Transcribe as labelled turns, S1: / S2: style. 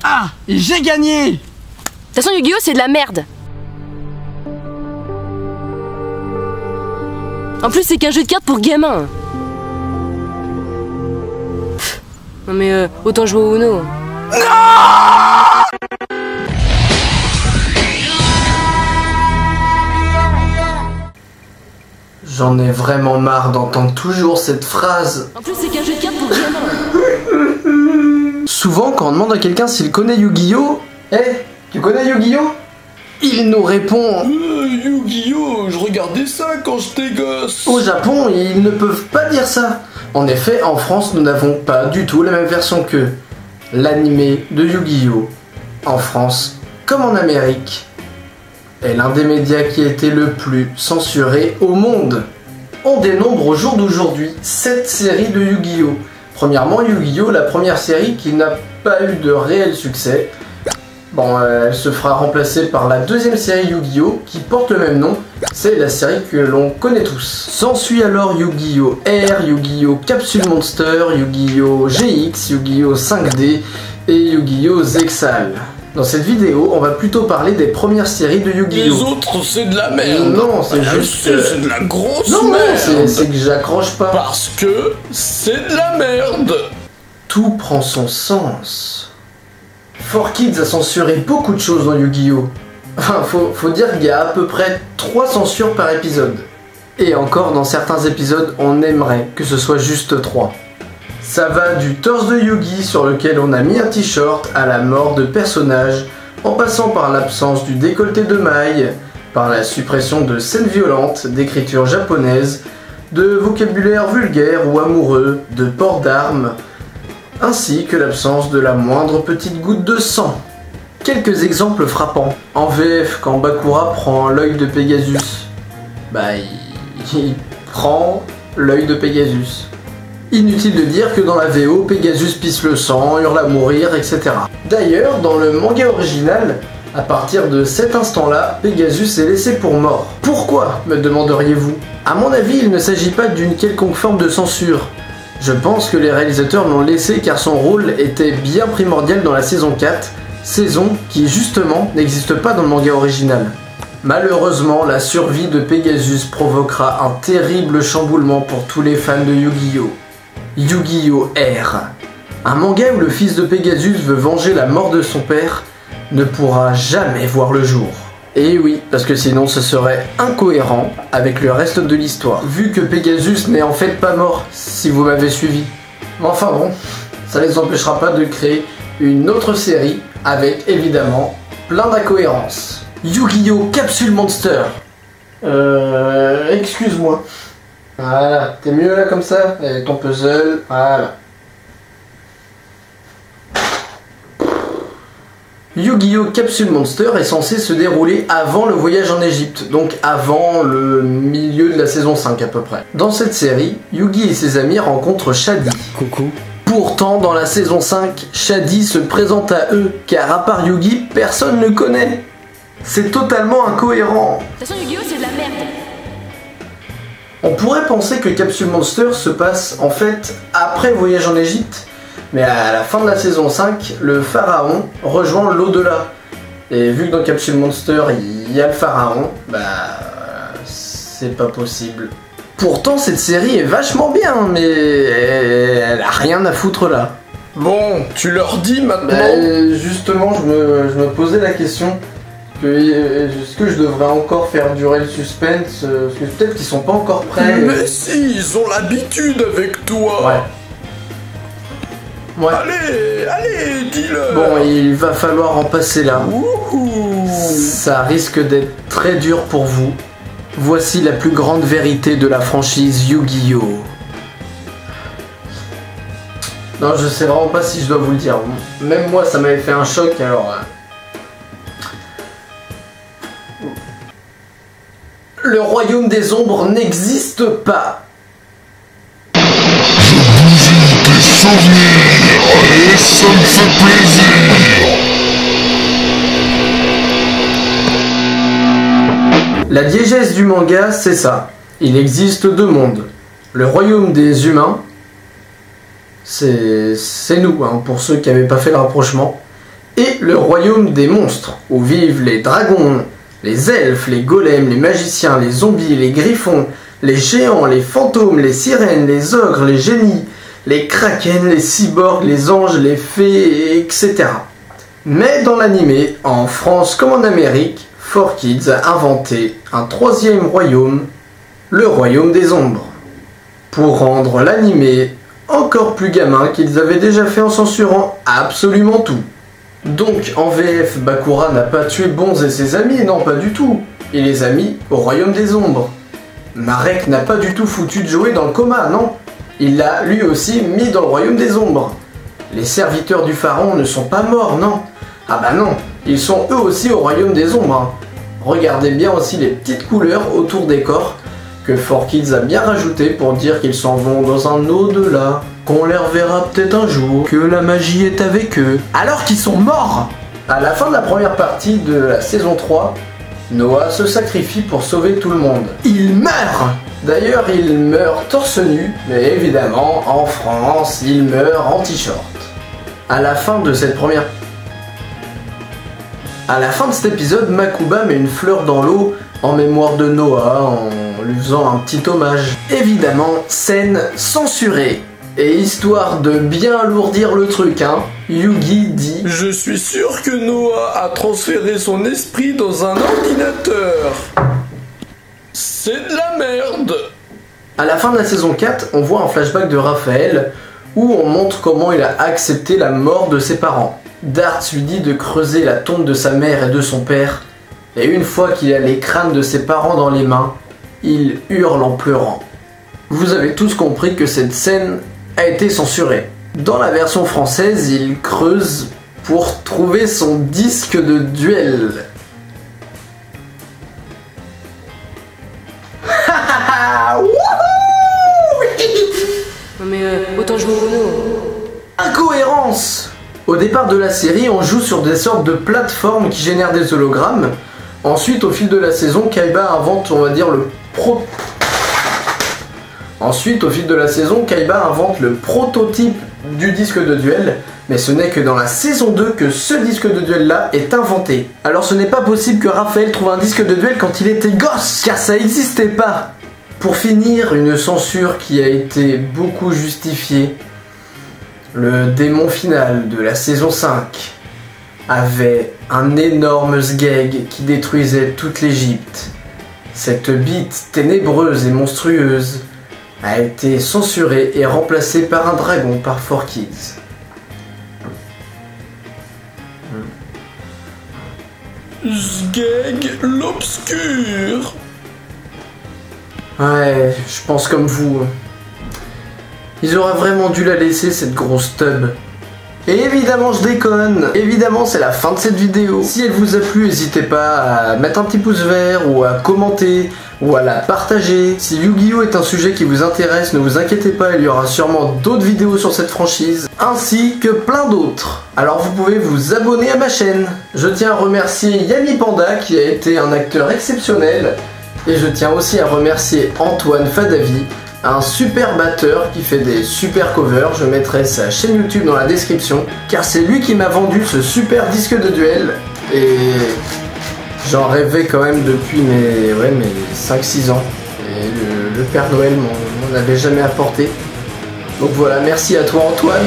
S1: Ah, j'ai gagné!
S2: De toute façon, Yu-Gi-Oh, c'est de la merde. En plus, c'est qu'un jeu de cartes pour gamins. Non mais autant jouer au Uno.
S3: J'en ai vraiment marre d'entendre toujours cette phrase.
S2: En plus, c'est qu'un jeu de cartes pour gamins.
S3: Souvent, quand on demande à quelqu'un s'il connaît Yu-Gi-Oh! Tu connais Yu-Gi-Oh! Il nous répond
S1: Yu-Gi-Oh! Je regardais ça quand j'étais gosse!
S3: au Japon, ils ne peuvent pas dire ça. En effet, en France, nous n'avons pas du tout la même version qu'eux. L'animé de Yu-Gi-Oh! En France, comme en Amérique, est l'un des médias qui a été le plus censuré au monde. On dénombre au jour d'aujourd'hui 7 séries de Yu-Gi-Oh! Premièrement, Yu-Gi-Oh! La première série qui n'a pas eu de réel succès. Bon, elle se fera remplacer par la deuxième série Yu-Gi-Oh! Qui porte le même nom, c'est la série que l'on connaît tous. S'ensuit alors Yu-Gi-Oh! R, Yu-Gi-Oh! Capsule Monster, Yu-Gi-Oh! GX, Yu-Gi-Oh! 5D et Yu-Gi-Oh! Zexal. Dans cette vidéo, on va plutôt parler des premières séries de Yu-Gi-Oh!
S1: Les autres, c'est de la merde!
S3: Non, c'est juste...
S1: C'est de la grosse
S3: Non,
S1: merde!
S3: c'est que j'accroche pas.
S1: Parce que c'est de la merde!
S3: Tout prend son sens. 4Kids a censuré beaucoup de choses dans Yu-Gi-Oh! Enfin, faut dire qu'il y a à peu près 3 censures par épisode. Et encore, dans certains épisodes, on aimerait que ce soit juste 3. Ça va du torse de Yugi sur lequel on a mis un t-shirt à la mort de personnages, en passant par l'absence du décolleté de maille, par la suppression de scènes violentes, d'écriture japonaise, de vocabulaire vulgaire ou amoureux, de port d'armes, ainsi que l'absence de la moindre petite goutte de sang. Quelques exemples frappants. En VF, quand Bakura prend l'œil de Pegasus, il prend l'œil de Pegasus. Inutile de dire que dans la VO, Pegasus pisse le sang, hurle à mourir, etc. D'ailleurs, dans le manga original, à partir de cet instant-là, Pegasus est laissé pour mort. Pourquoi, me demanderiez-vous? À mon avis, il ne s'agit pas d'une quelconque forme de censure. Je pense que les réalisateurs l'ont laissé car son rôle était bien primordial dans la saison 4, saison qui justement n'existe pas dans le manga original. Malheureusement, la survie de Pegasus provoquera un terrible chamboulement pour tous les fans de Yu-Gi-Oh! Yu-Gi-Oh! R. Un manga où le fils de Pegasus veut venger la mort de son père ne pourra jamais voir le jour. Et oui, parce que sinon ce serait incohérent avec le reste de l'histoire, vu que Pegasus n'est en fait pas mort, si vous m'avez suivi. Mais enfin bon, ça ne les empêchera pas de créer une autre série avec évidemment plein d'incohérences. Yu-Gi-Oh! Capsule Monster. Excuse-moi. Voilà, t'es mieux là comme ça, avec ton puzzle, voilà. Yu-Gi-Oh! Capsule Monster est censé se dérouler avant le voyage en Égypte, donc avant le milieu de la saison 5 à peu près. Dans cette série, Yugi et ses amis rencontrent Shadi.
S1: Coucou.
S3: Pourtant, dans la saison 5, Shadi se présente à eux, car à part Yugi, personne ne le connaît. C'est totalement incohérent.
S2: De toute façon, Yu-Gi-Oh, c'est de la merde.
S3: On pourrait penser que Capsule Monster se passe en fait après le voyage en Égypte, mais à la fin de la saison 5, le pharaon rejoint l'au-delà. Et vu que dans Capsule Monster, il y a le pharaon, c'est pas possible. Pourtant, cette série est vachement bien, mais elle a rien à foutre là.
S1: Bon, tu leur dis maintenant.
S3: Justement, je me posais la question. Est-ce que je devrais encore faire durer le suspense? Parce que peut-être qu'ils sont pas encore prêts.
S1: Mais si, ils ont l'habitude avec toi.
S3: Ouais.
S1: Allez, dis-le.
S3: Bon, il va falloir en passer là.
S1: Wouhou.
S3: Ça risque d'être très dur pour vous. Voici la plus grande vérité de la franchise Yu-Gi-Oh! Non, je sais vraiment pas si je dois vous le dire. Même moi, ça m'avait fait un choc, alors... Le royaume des ombres n'existe pas.
S4: Tes souvenirs, et ça me fait plaisir.
S3: La diégèse du manga, c'est ça. Il existe 2 mondes. Le royaume des humains, c'est nous, hein, pour ceux qui n'avaient pas fait le rapprochement. et le royaume des monstres, où vivent les dragons, les elfes, les golems, les magiciens, les zombies, les griffons, les géants, les fantômes, les sirènes, les ogres, les génies, les kraken, les cyborgs, les anges, les fées, etc. Mais dans l'animé, en France comme en Amérique, 4Kids a inventé un troisième royaume, le royaume des ombres, pour rendre l'animé encore plus gamin qu'ils avaient déjà fait en censurant absolument tout. Donc en VF, Bakura n'a pas tué Bonze et ses amis, non pas du tout, il les a mis au royaume des ombres. Marek n'a pas du tout foutu de Joey dans le coma, non, il l'a lui aussi mis dans le royaume des ombres. Les serviteurs du pharaon ne sont pas morts, non. Ah bah non, ils sont eux aussi au royaume des ombres. Hein. Regardez bien aussi les petites couleurs autour des corps que 4Kids a bien rajouté pour dire qu'ils s'en vont dans un au-delà, qu'on les reverra peut-être un jour, que la magie est avec eux, alors qu'ils sont morts. À la fin de la première partie de la saison 3, Noah se sacrifie pour sauver tout le monde. Il meurt! D'ailleurs, il meurt torse nu, mais évidemment, en France, il meurt en t-shirt. À la fin de cet épisode, Makuba met une fleur dans l'eau en mémoire de Noah, en lui faisant un petit hommage. Évidemment, scène censurée. Et histoire de bien alourdir le truc, hein, Yugi dit «
S1: Je suis sûr que Noah a transféré son esprit dans un ordinateur. C'est de la merde !»
S3: À la fin de la saison 4, on voit un flashback de Raphaël où on montre comment il a accepté la mort de ses parents. Dartz lui dit de creuser la tombe de sa mère et de son père, et une fois qu'il a les crânes de ses parents dans les mains, il hurle en pleurant. Vous avez tous compris que cette scène a été censurée. Dans la version française, il creuse pour trouver son disque de duel.
S2: Non mais autant jouer au Uno.
S3: Incohérence! Au départ de la série, on joue sur des sortes de plateformes qui génèrent des hologrammes. Ensuite, au fil de la saison, Kaiba invente, on va dire, le prototype du disque de duel, mais ce n'est que dans la saison 2 que ce disque de duel-là est inventé. Alors ce n'est pas possible que Raphaël trouve un disque de duel quand il était gosse, car ça n'existait pas. Pour finir, une censure qui a été beaucoup justifiée. Le démon final de la saison 5 avait un énorme sgeg qui détruisait toute l'Égypte. Cette bite ténébreuse et monstrueuse a été censurée et remplacée par un dragon par 4Kids.
S1: Sgeg l'obscur.
S3: Ouais, je pense comme vous. Ils auraient vraiment dû la laisser, cette grosse tub. Et évidemment, je déconne. Évidemment, c'est la fin de cette vidéo. Si elle vous a plu, n'hésitez pas à mettre un petit pouce vert ou à commenter ou à la partager. Si Yu-Gi-Oh est un sujet qui vous intéresse, ne vous inquiétez pas, il y aura sûrement d'autres vidéos sur cette franchise, ainsi que plein d'autres. Alors vous pouvez vous abonner à ma chaîne. Je tiens à remercier Yami Panda qui a été un acteur exceptionnel. Et je tiens aussi à remercier Antoine Fadavi, un super batteur qui fait des super covers. Je mettrai sa chaîne YouTube dans la description, car c'est lui qui m'a vendu ce super disque de duel. Et j'en rêvais quand même depuis mes 5-6 ans. Et le Père Noël m'en avait jamais apporté. Donc voilà, merci à toi Antoine.